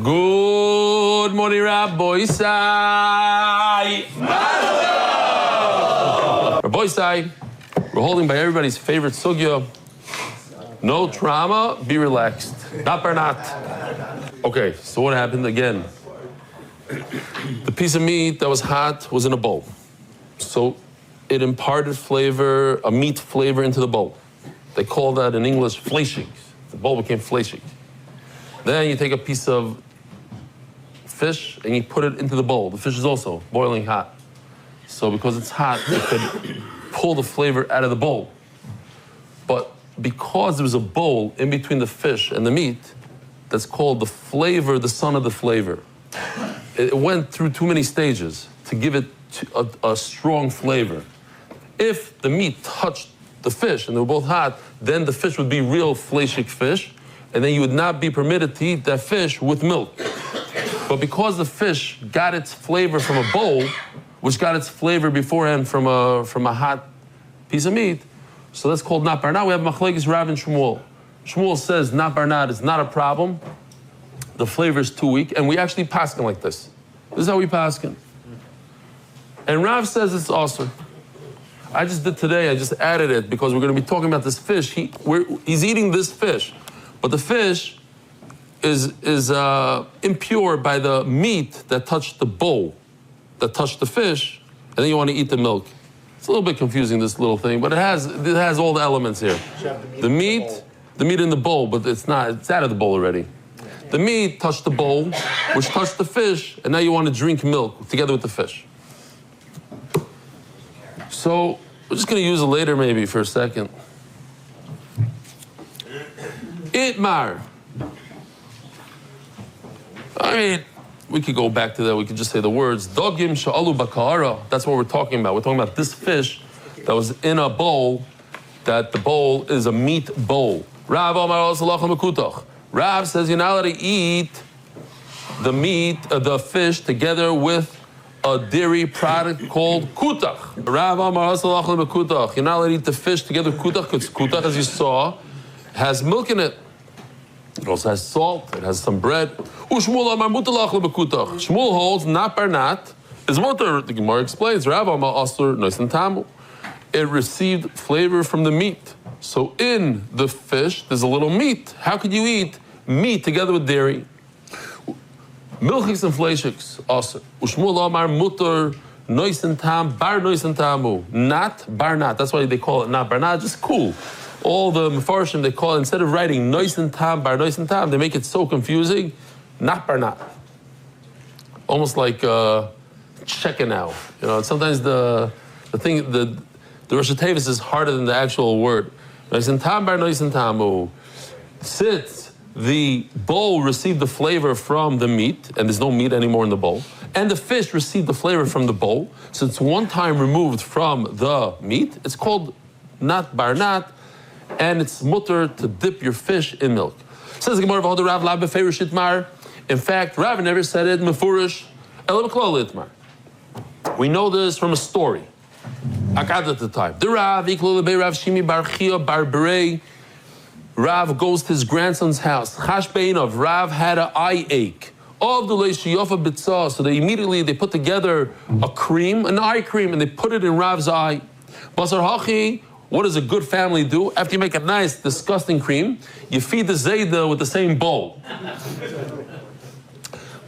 Good morning, Rabbi Isai. Rabbi Isai, we're holding by everybody's favorite sugya. No trauma, be relaxed. Not or not. Okay, so what happened again? The piece of meat that was hot was in a bowl. So it imparted flavor, a meat flavor into the bowl. They call that in English fleshig. The bowl became fleshig. Then you take a piece of fish and you put it into the bowl. The fish is also boiling hot. So because it's hot, it could pull the flavor out of the bowl. But because there was a bowl in between the fish and the meat, that's called the flavor, the son of the flavor. It went through too many stages to give it a strong flavor. If the meat touched the fish and they were both hot, then the fish would be real fleshig fish, and then you would not be permitted to eat that fish with milk. But because the fish got its flavor from a bowl, which got its flavor beforehand from a hot piece of meat, so that's called not bar. Now we have machlekes Rav and Shmuel. Shmuel says not bar nat is not a problem. The flavor is too weak, and we actually paskin like this. This is how we paskin. And Rav says it's awesome. I just did today, I just added it because we're going to be talking about this fish. He's eating this fish, but the fish is impure by the meat that touched the bowl, that touched the fish, and then you want to eat the milk. It's a little bit confusing, this little thing, but it has all the elements here. The meat in the bowl, but it's not, it's out of the bowl already. The meat touched the bowl, which touched the fish, and now you want to drink milk together with the fish. So we're just going to use it later maybe for a second. Itmar. I mean, we could go back to that. We could just say the words. Dogim sha'alu bakara. That's what we're talking about. We're talking about this fish that was in a bowl, that the bowl is a meat bowl. Rav says you're not allowed to eat the meat, the fish, together with a dairy product called kutach. Rav Amar kutach. You're not allowed to eat the fish together with kutach, because kutach, as you saw, has milk in it. It also has salt, it has some bread. Shmuel holds not bar nat is mutar. The Gemara explains, Rav Amar asur noisen tamu. It received flavor from the meat. So in the fish, there's a little meat. How could you eat meat together with dairy? Milchiks and fleishiks, also. Ushmul Amar mutar noisen tam bar noisen tamu. Not bar nat. That's why they call it not bar nat. Just cool. All the mefarshim, they call it, instead of writing noisen tam bar noisen tam, they make it so confusing. Not bar nat. Almost like checking out. You know, sometimes the Rosh Hashanah is harder than the actual word. Noisen tam bar noisen tamu. Since the bowl received the flavor from the meat, and there's no meat anymore in the bowl, and the fish received the flavor from the bowl, so it's one time removed from the meat, it's called not bar nat, and it's mutter to dip your fish in milk. Says the Gemara, Rav la beferish itmar. In fact, Rav never said it mefurish ela b'klal itmar. We know this from a story. Akad at the time. The Rav iklu lebei Rav Shimi bar Chia bar Berei. Rav goes to his grandson's house. Chashbein of Rav had an eye ache. So they immediately put together a cream, an eye cream, and they put it in Rav's eye. Basar hachi, what does a good family do? After you make a nice, disgusting cream, you feed the zayda with the same bowl.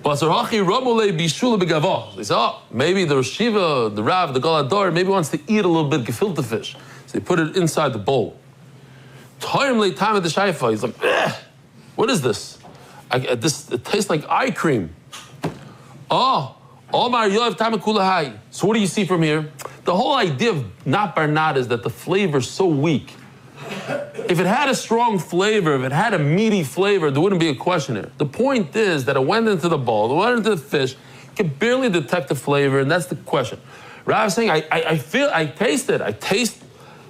Basar hachi ramule bishula begavah. They say, oh, maybe the Shiva, the Rav, the Galadar, maybe wants to eat a little bit gefilte fish. So they put it inside the bowl. Time at the shaifa. He's like, what is this? It tastes like eye cream. So what do you see from here? The whole idea of not bar nat is that the flavor is so weak. If it had a strong flavor, if it had a meaty flavor, there wouldn't be a question here. The point is that it went into the bowl, it went into the fish, you can barely detect the flavor, and that's the question. Rav is saying, I taste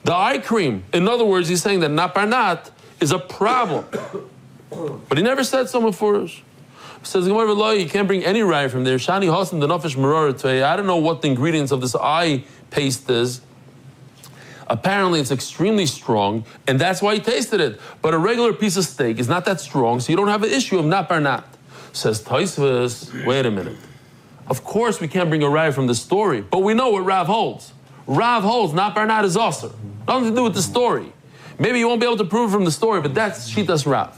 the eye cream. In other words, he's saying that not bar nat is a problem. But he never said so before. Says you can't bring any rye from there. Shani Hasan the Nafish Marara. I don't know what the ingredients of this eye paste is. Apparently, it's extremely strong, and that's why he tasted it. But a regular piece of steak is not that strong, so you don't have an issue of not barnat. Says Tosfos, wait a minute. Of course, we can't bring a raya from the story, but we know what Rav holds. Rav holds not barnat is aser. Nothing to do with the story. Maybe you won't be able to prove it from the story, but that's Shitas Rav,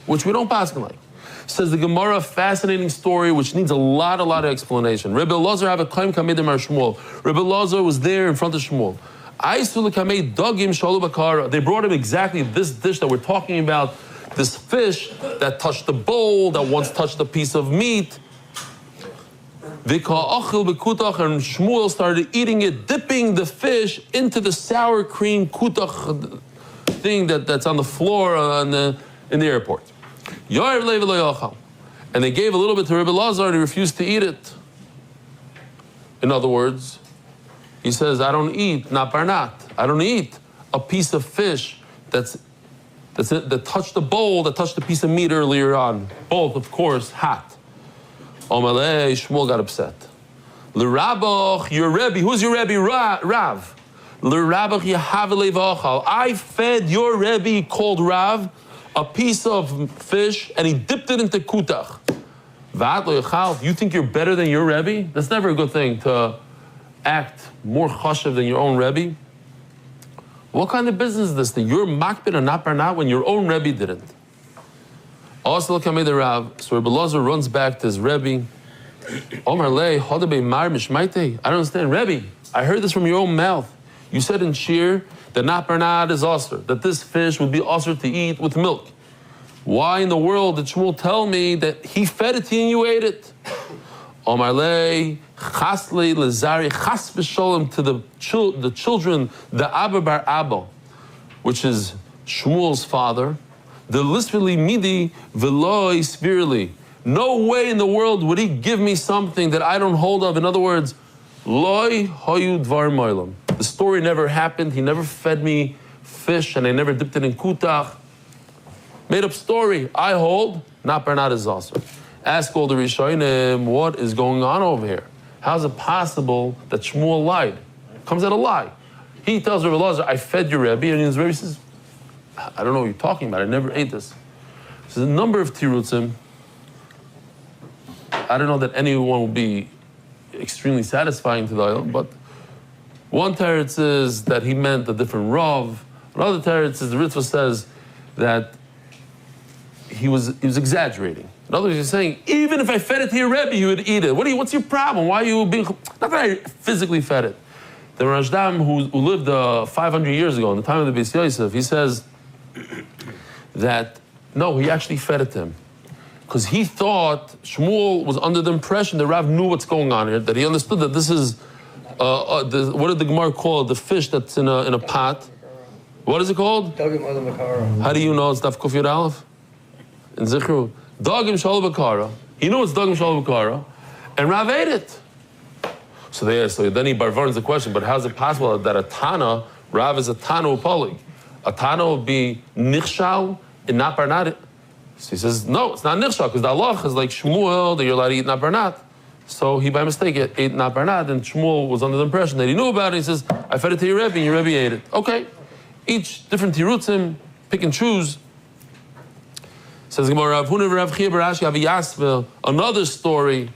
which we don't pass like. Says the Gemara, fascinating story which needs a lot of explanation. Rebbe Elazar have a claim kamei demar Shmuel. Rebbe Elazar was there in front of Shmuel. They brought him exactly this dish that we're talking about, this fish that touched the bowl, that once touched a piece of meat. And Shmuel started eating it, dipping the fish into the sour cream kutach thing that's on the floor in the airport. And they gave a little bit to Rebbe Elazar and he refused to eat it. In other words, he says, I don't eat, not barnat. I don't eat a piece of fish that touched the bowl, that touched a piece of meat earlier on. Both, of course, hot. Omalei, Shmuel got upset. L'rabach, your Rebbe, who's your Rebbe? Rav. L'rabach yahavele v'achal. I fed your Rebbe called Rav a piece of fish and he dipped it into kutach. V'at lo yachal. You think you're better than your Rebbe? That's never a good thing to act more chashav than your own Rebbe. What kind of business is this? That you're makbid or not barnat when your own Rebbe didn't? Also, kamei the Rav. So Rebbe Elazar runs back to his Rebbe. Omar lei hodabe mar mishmaite. I don't understand, Rebbe. I heard this from your own mouth. You said in shir that not barnat is aser, that this fish would be aser to eat with milk. Why in the world did Shmuel tell me that he fed it to you and you ate it? Omar lei chasle lezari chas v'sholem to the children, the Abba bar Abba, which is Shmuel's father. The lisvili midi veloi spiritually. No way in the world would he give me something that I don't hold of. In other words, loi hoyu dvar moilam. The story never happened. He never fed me fish, and I never dipped it in kutach. Made up story. I hold not barnat is also. Ask all the Rishonim, what is going on over here? How's it possible that Shmuel lied? Comes out a lie. He tells Rebbe Elazar, I fed your Rebbe, and his Rebbe says, I don't know what you're talking about. I never ate this. There's a number of tirutzim. I don't know that anyone will be extremely satisfying to the oil, but one teretz is that he meant a different Rav. Another teretz is the Ritva says that he was exaggerating. In other words, he's saying, even if I fed it to your Rebbe, you would eat it. What's your problem? Why are you being... Not that I physically fed it. The Rajdam, who lived 500 years ago, in the time of the Beis Yosef, he says that, no, he actually fed it to him. Because he thought Shmuel was under the impression that Rav knew what's going on here, that he understood that this is, what did the Gemara call it? The fish that's in a pot. What is it called? How do you know it's Daf Kuf Yud Aleph? In Zichru. Dagim Shal Bakara. He knew it's Dagim Shal Bakara, and Rav ate it. So then he barvarns the question, but how is it possible that a Tana, Rav is a Tana Upolig? A Tana would be Nichshal and not Barnat. So he says, no, it's not Nichshal, because the Allah is like Shmuel, that you're allowed to eat not Barnat. So he by mistake ate not Barnat, and Shmuel was under the impression that he knew about it. He says, I fed it to your Rebbe, and your Rebbe ate it. Okay. Each different tirutzim, pick and choose. Says Rav Huna and Rav Chia Barashi have a Yasvel. Another story.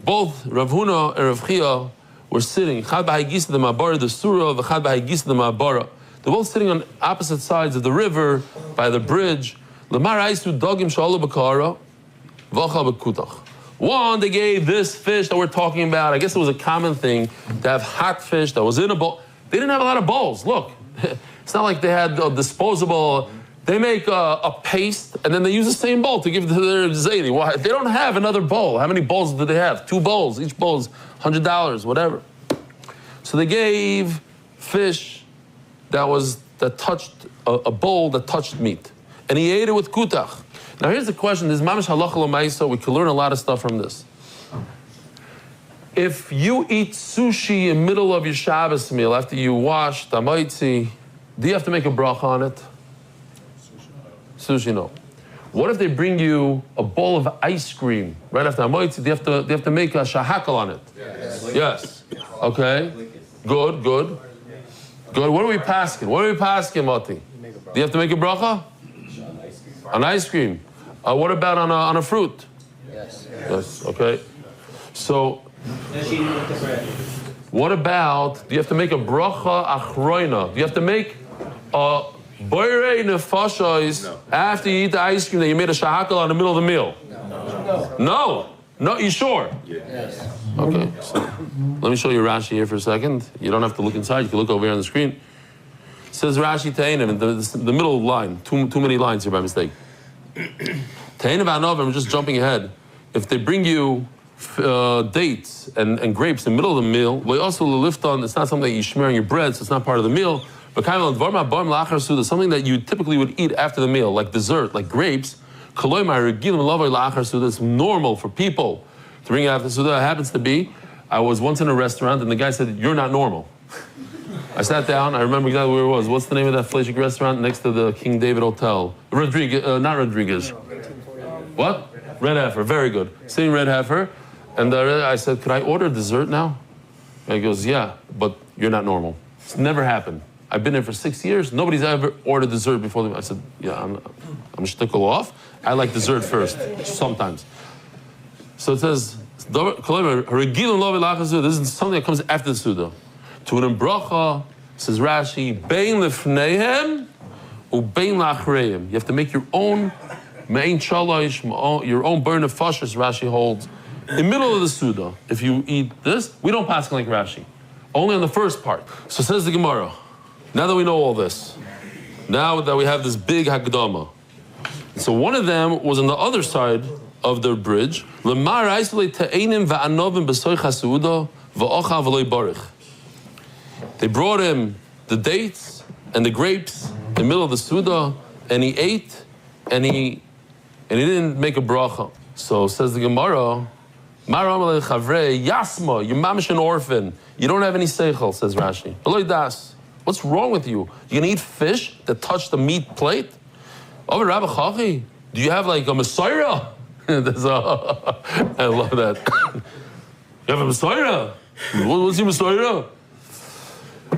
Both Rav Huna and Rav Chia were sitting. Chad b'haigis the Ma'abara, the Surah, v'chad b'haigis the Ma'abara. They're both sitting on opposite sides of the river by the bridge. Lemar aisu dogim shalu b'kara, v'achal b'kutach. One, they gave this fish that we're talking about. I guess it was a common thing to have hot fish that was in a bowl. They didn't have a lot of bowls. Look, it's not like they had disposable. They make a paste, and then they use the same bowl to give to their zaidi. Why? They don't have another bowl. How many bowls do they have? 2 bowls. Each bowl is $100, whatever. So they gave fish that touched a bowl that touched meat, and he ate it with kutach. Now here's the question. This is mamish halacha l'maisa. We can learn a lot of stuff from this. If you eat sushi in the middle of your Shabbos meal after you wash tamaitzi, do you have to make a bracha on it? Sushi, no. What if they bring you a bowl of ice cream right after Hamoitzi? Do you have to make a shahakal on it? Yes. Okay. Good. Good. What are we pasking? Mati? Do you have to make a bracha? On ice cream. What about on a fruit? Yes. Yes. Okay. So, what about? Do you have to make a bracha achroina? Do you have to make a boirei nefashos after you eat the ice cream that you made a shahakal in the middle of the meal? No. No. You sure? Yes. Okay. So, let me show you Rashi here for a second. You don't have to look inside. You can look over here on the screen. It says Rashi Teinim in the middle line. Too many lines here by mistake. Teinim v'anov. I'm just jumping ahead. If they bring you dates and grapes in the middle of the meal, we also lift on. It's not something that you shmear on your bread, so it's not part of the meal. But something that you typically would eat after the meal, like dessert, like grapes. That's normal for people to bring it after the Suda. It happens to be, I was once in a restaurant and the guy said, "You're not normal." I sat down, I remember exactly where it was. What's the name of that fleshik restaurant next to the King David Hotel? Rodriguez, not Rodriguez. What? Red Heifer, very good. Sitting Red Heifer. And I said, "Could I order dessert now?" And he goes, "Yeah, but you're not normal." It's never happened. I've been there for 6 years. Nobody's ever ordered dessert before them. I said, "Yeah, I'm shtickle off. I like dessert first, sometimes." So it says, this is something that comes after the Suda. To an bracha, says Rashi, bein lefneihem ubein lachreim. You have to make your own mein shalosh, your own burn of fashas, Rashi holds. In the middle of the Suda, if you eat this, we don't pass like Rashi. Only on the first part. So says the Gemara, now that we know all this, now that we have this big Hakdama, so one of them was on the other side of the bridge. They brought him the dates and the grapes in the middle of the Suda, and he ate, and he didn't make a bracha. So says the Gemara, Yasma, you're mamish an orphan. You don't have any seichel, says Rashi. What's wrong with you? You're gonna eat fish that touch the meat plate? Oh, Rabbi Chachi, do you have like a Messiah? I love that. You have a Messiah? What's your Messiah?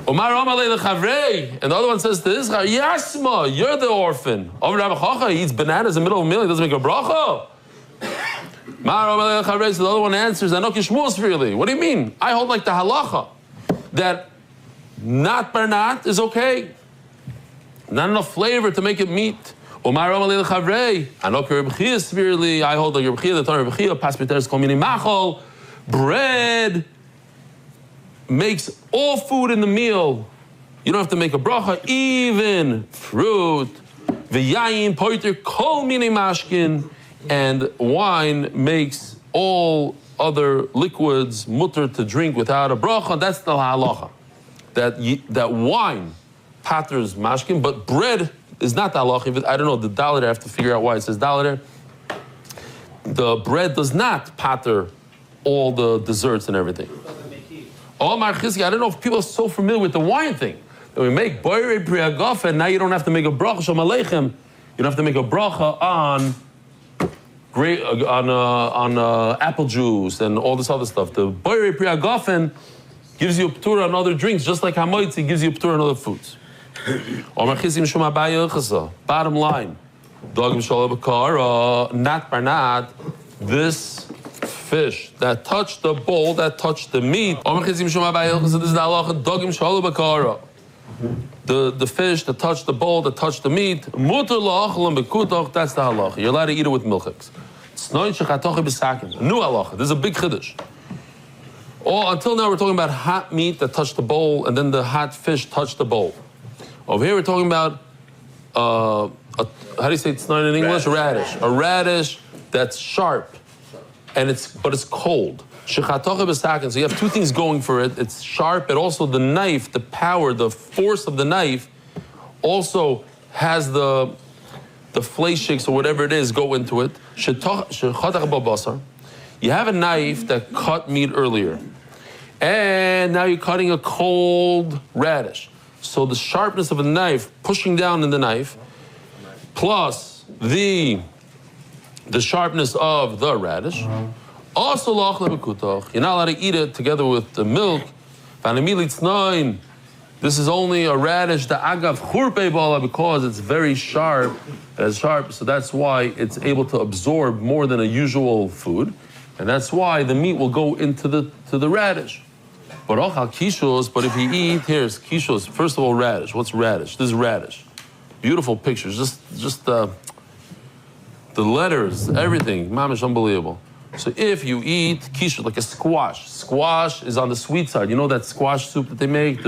And the other one says to Israel, Yasma, you're the orphan. Oh, Rabbi Chachi, he eats bananas in the middle of a meal, he doesn't make a bracha. So the other one answers, really. What do you mean? I hold like the halacha that not barnat is okay. Not enough flavor to make it meat. I hold like your Rebbe Chia, bread makes all food in the meal. You don't have to make a bracha, even fruit. V'yayin poiter kol mini mashkin. And wine makes all other liquids mutter to drink without a bracha. That's the halacha. That wine patters mashkin, but bread is not the halacha. I don't know, the dalet, I have to figure out why it says dalet. The bread does not patter all the desserts and everything. Oh, Marchizki, I don't know if people are so familiar with the wine thing. That we make boirei priagafa, and now you don't have to make a bracha shalom aleichem. You don't have to make a bracha on apple juice and all this other stuff. The boirei priagafen gives you a p'tura on other drinks, just like hamoitzi gives you a p'tura on other foods. Bottom line, not barnat, this fish that touched the bowl, that touched the meat. This is the halacha. The fish that touched the bowl, that touched the meat, that's the halacha. You're allowed to eat it with milchiks. New halacha. This is a big chiddush. Until now, we're talking about hot meat that touched the bowl, and then the hot fish touched the bowl. Over here, we're talking about how do you say tznoin in English? Radish. A radish that's sharp, but it's cold. So you have two things going for it. It's sharp, but also the knife, the power, the force of the knife also has the fleishiks or whatever it is go into it. You have a knife that cut meat earlier, and now you're cutting a cold radish. So the sharpness of a knife pushing down in the knife, plus the sharpness of the radish. Also, you're not allowed to eat it together with the milk. This is only a radish, the agav churpe bala, because it's very sharp, so that's why it's able to absorb more than a usual food, and that's why the meat will go into the radish. But ochal kishos, but if you eat, here's kishos. First of all, radish. What's radish? This is radish. Beautiful pictures. Just the letters, everything. Mamish, unbelievable. So if you eat kishos, like a squash. Squash is on the sweet side. You know that squash soup that they make?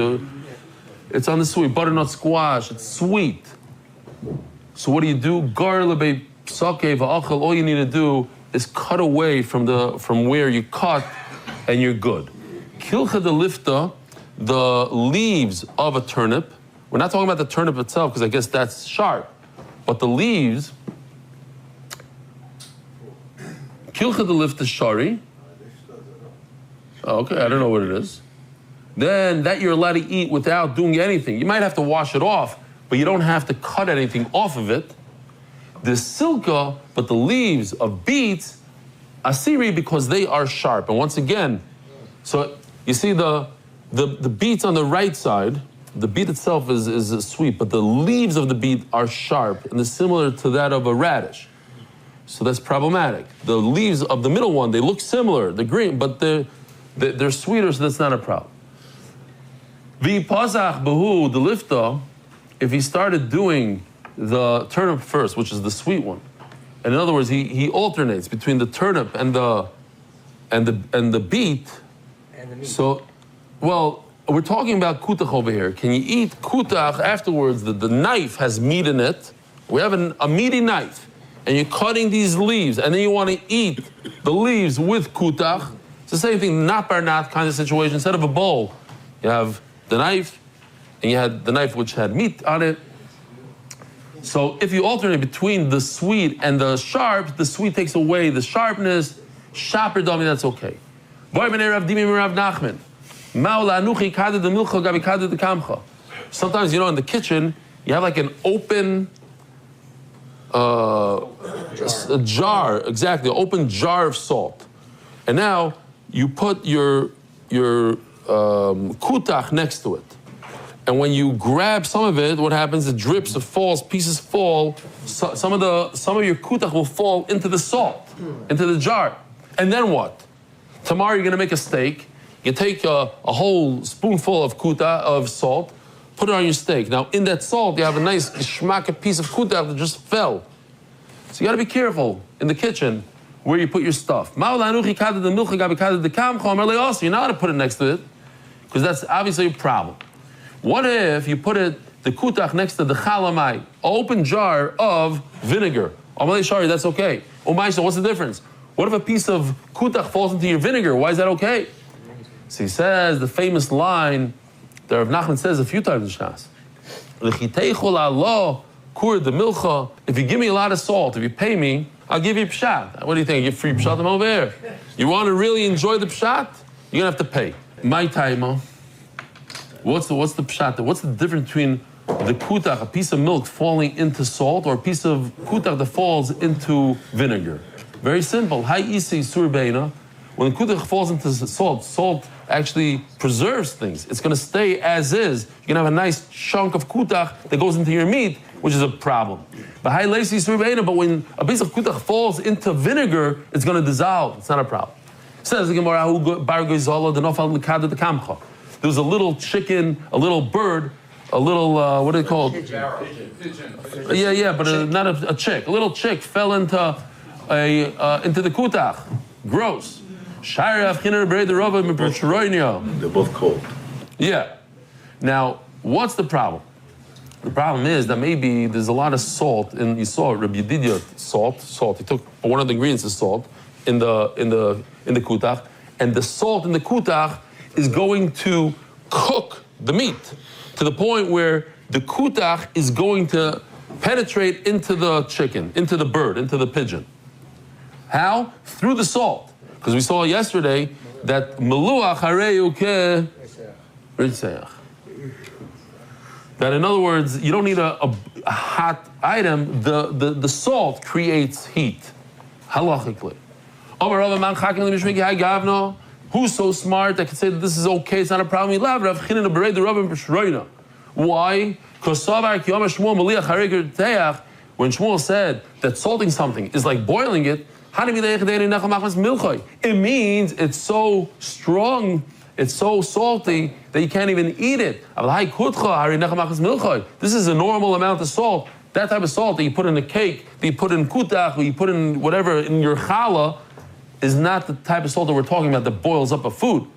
It's on the sweet, butternut squash. It's sweet. So what do? Garlic sake va'achal. All you need to do is cut away from where you cut, and you're good. Kilcha de lifta, the leaves of a turnip. We're not talking about the turnip itself, because I guess that's sharp. But the leaves, kilcha de lifta shari. Okay, I don't know what it is. Then that you're allowed to eat without doing anything. You might have to wash it off, but you don't have to cut anything off of it. The silka, but the leaves of beets, asiri, because they are sharp. And once again, so you see the beets on the right side, the beet itself is sweet, but the leaves of the beet are sharp and they're similar to that of a radish. So that's problematic. The leaves of the middle one, they look similar, they're green, but they're sweeter, so that's not a problem. V'pasach behu the lifta, if he started doing the turnip first, which is the sweet one, and in other words, he alternates between the turnip and the beet. So, well, we're talking about kutach over here. Can you eat kutach afterwards? The knife has meat in it. We have a meaty knife, and you're cutting these leaves, and then you want to eat the leaves with kutach. It's the same thing, not barnat kind of situation. Instead of a bowl, you have the knife, and you had the knife which had meat on it. So if you alternate between the sweet and the sharp, the sweet takes away the sharpness. Shaper dami, that's okay. Sometimes, in the kitchen, you have like an open a jar, exactly, an open jar of salt. And now you put your kutach next to it. And when you grab some of it, what happens? It drips, it falls, pieces fall. So, some of your kutach will fall into the salt, into the jar. And then what? Tomorrow you're gonna make a steak. You take a whole spoonful of of salt, put it on your steak. Now in that salt, you have a nice geschmack piece of kutach that just fell. So you gotta be careful in the kitchen where you put your stuff. You're not gonna put it next to it, because that's obviously a problem. What if you put the kutach next to the chalamai, an open jar of vinegar? Amalei shari, that's okay. Umaisha, what's the difference? What if a piece of kutach falls into your vinegar? Why is that okay? So he says the famous line that Rav Nachman says a few times in Shas. If you give me a lot of salt, if you pay me, I'll give you pshat. What do you think? I give free pshat over here. You want to really enjoy the pshat? You're gonna have to pay. My time. What's the pshat? What's the difference between the kutach, a piece of milk falling into salt, or a piece of kutach that falls into vinegar? Very simple. Hai isi surbeina. When the kutach falls into salt actually preserves things. It's going to stay as is. You're going to have a nice chunk of kutach that goes into your meat, which is a problem. But hai leisi surbeina. But when a piece of kutach falls into vinegar, it's going to dissolve. It's not a problem. Says the Gemara, there was a little chicken, a little bird, a little, what are they called? Pigeon. Yeah, but not a chick. A little chick fell into the kutach. Gross. They're both cold. Yeah. Now, what's the problem? The problem is that maybe there's a lot of salt, and you saw Rabbi Yedidia salt. He took one of the ingredients is salt in the kutach, and the salt in the kutach is going to cook the meat to the point where the kutach is going to penetrate into the chicken, into the bird, into the pigeon. How? Through the salt. Because we saw yesterday that meluach hareu ke ritzeach. That in other words, you don't need a hot item. The salt creates heat. Halachically. Who's so smart that can say that this is okay, it's not a problem? Why? Because when Shmuel said that salting something is like boiling it, it means it's so strong, it's so salty that you can't even eat it. This is a normal amount of salt. That type of salt that you put in a cake, that you put in kutach, or you put in whatever in your challah, is not the type of salt that we're talking about that boils up a food.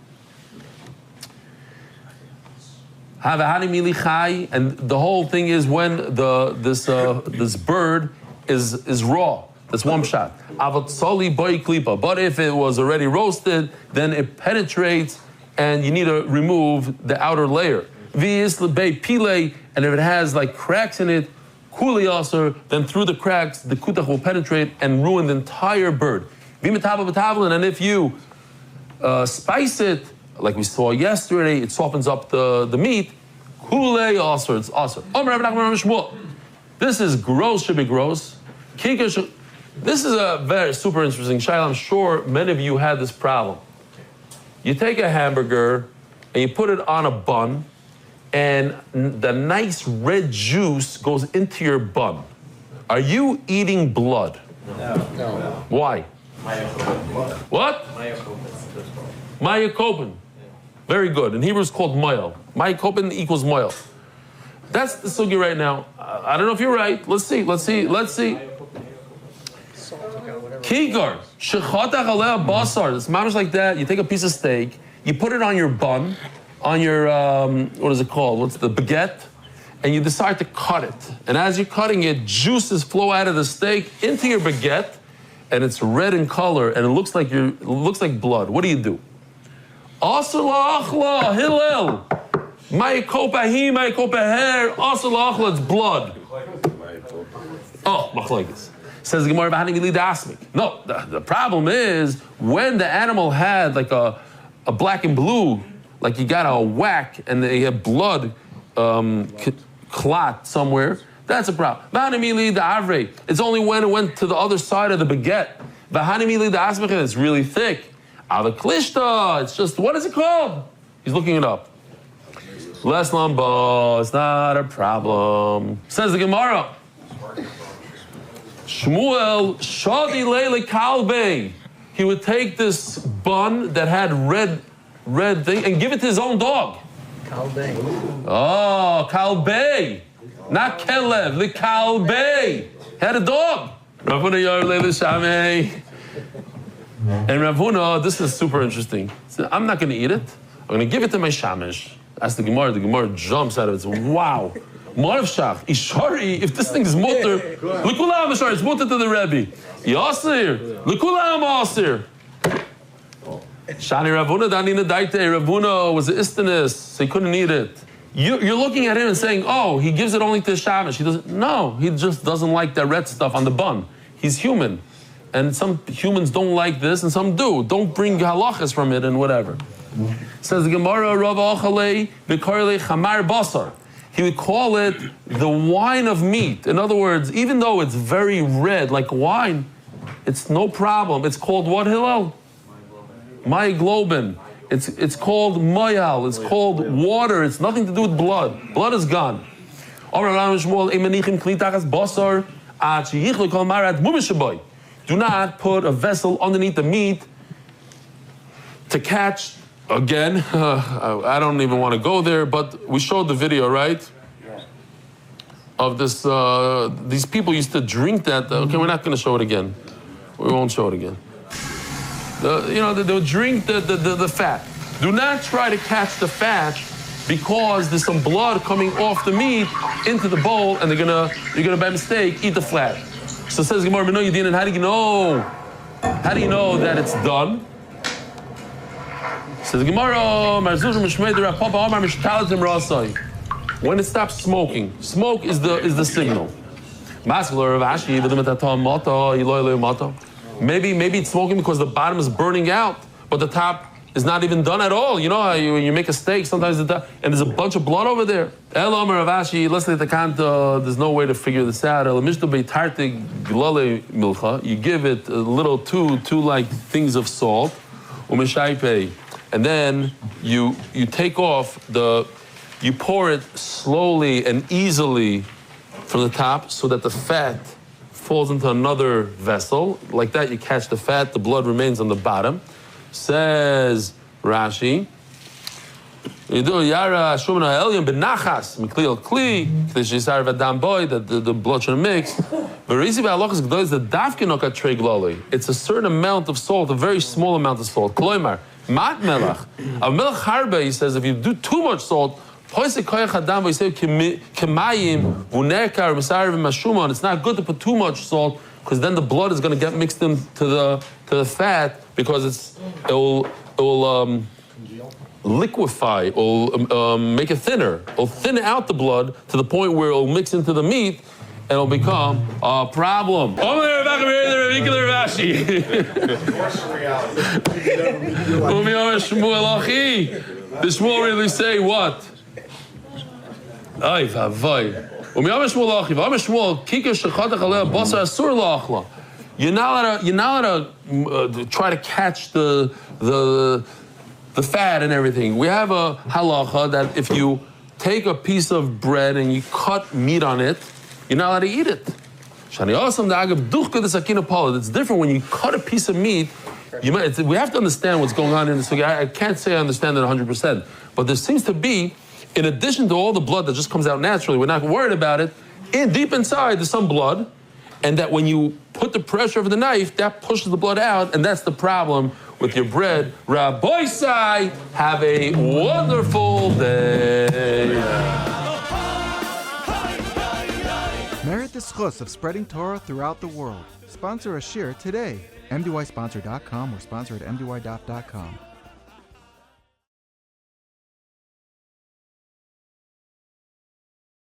And the whole thing is when this bird is raw. That's one shot. But if it was already roasted, then it penetrates and you need to remove the outer layer. And if it has like cracks in it, then through the cracks, the kutach will penetrate and ruin the entire bird. And if you spice it, like we saw yesterday, it softens up the meat. It's awesome. This is gross, should be gross. This is a very super interesting shayla. I'm sure many of you had this problem. You take a hamburger and you put it on a bun, and the nice red juice goes into your bun. Are you eating blood? No. Why? What? Mayakopin. Very good. In Hebrew, it's called moil. Mayakopin equals moil. That's the sugi right now. I don't know if you're right. Let's see. Kigar, shechatach aleh basar. It's mamish like that. You take a piece of steak, you put it on your bun, on your what is it called? What's the baguette? And you decide to cut it. And as you're cutting it, juices flow out of the steak into your baguette, and it's red in color, and it looks like blood. What do? Asala achla hillel. Ma'ikopahi, ma'ikopaher. Asala achla. It's blood. Oh, machlekes. Says the Gemara, no, the problem is when the animal had like a black and blue, like you got a whack and they have blood clot somewhere, that's a problem. It's only when it went to the other side of the baguette. It's really thick. It's just, what is it called? He's looking it up. Less lumbo, it's not a problem. Says the Gemara. Shmuel shadi leile kalbei. He would take this bun that had red thing and give it to his own dog. Kalbei. Oh, kalbei. Not kelev, the kalbei. Had a dog. Ravuna yar leile shamei. And Ravuna, this is super interesting. So I'm not going to eat it. I'm going to give it to my shamish. That's the Gemara. The Gemara jumps out of it. So, wow. Marvshach, Ishari, if this thing is mutter, Likulam Ishari, it's mutter to the Rebbe. Yasir, Likulam Asir. Shani Ravuna, Danina Daite, Ravuna was an istinus, so he couldn't eat it. You're looking at him and saying, oh, he gives it only to Shamish. He doesn't, no, he just doesn't like that red stuff on the bun. He's human. And some humans don't like this and some do. Don't bring halachas from it and whatever. Says the Gemara, Rav Achalei, Vikarle Chamar Basar. He would call it the wine of meat. In other words, even though it's very red, like wine, it's no problem. It's called what, Hillel? Myoglobin. It's called moyal. It's called water. It's nothing to do with blood. Blood is gone. Do not put a vessel underneath the meat to catch. Again, I don't even want to go there, but we showed the video, right? Yeah. Of this, these people used to drink that. Okay, we're not going to show it again. We won't show it again. They would drink the fat. Do not try to catch the fat because there's some blood coming off the meat into the bowl, and you're gonna by mistake eat the flat. So says Gemara, how do you know? How do you know that it's done? Says Gemara, when it stops smoking, smoke is the signal. Maybe it's smoking because the bottom is burning out, but the top is not even done at all. You know how when you make a steak, sometimes and there's a bunch of blood over there. There's no way to figure this out. You give it a little two like things of salt. and then you take off you pour it slowly and easily from the top so that the fat falls into another vessel. Like that, you catch the fat, the blood remains on the bottom. Says Rashi, you do yara shumana elyon benachas mikli kli k'deshisar v'adam boy that the blood should mix. V'risi b'halachas g'dois the dafkin okat trei gloli. It's a certain amount of salt, a very small amount of salt. Kloimar mat melach. A melach harbe, he says, if you do too much salt, it's not good to put too much salt because then the blood is going to get mixed into the fat because it will liquefy, it'll make it thinner. It'll thin out the blood to the point where it'll mix into the meat and it'll become a problem. The Shmuel really say what? Ay, vavay. You're not allowed to try to catch the fat and everything. We have a halacha that if you take a piece of bread and you cut meat on it, you're not allowed to eat it. It's different when you cut a piece of meat. We have to understand what's going on in this. I can't say I understand it 100%, but there seems to be, in addition to all the blood that just comes out naturally, we're not worried about it, deep inside there's some blood, and that when you put the pressure of the knife, that pushes the blood out, and that's the problem with your bread. Rabbi Sai, have a wonderful day. Merit the schus of spreading Torah throughout the world. Sponsor a shir today. MDYsponsor.com or sponsor at MDY.com.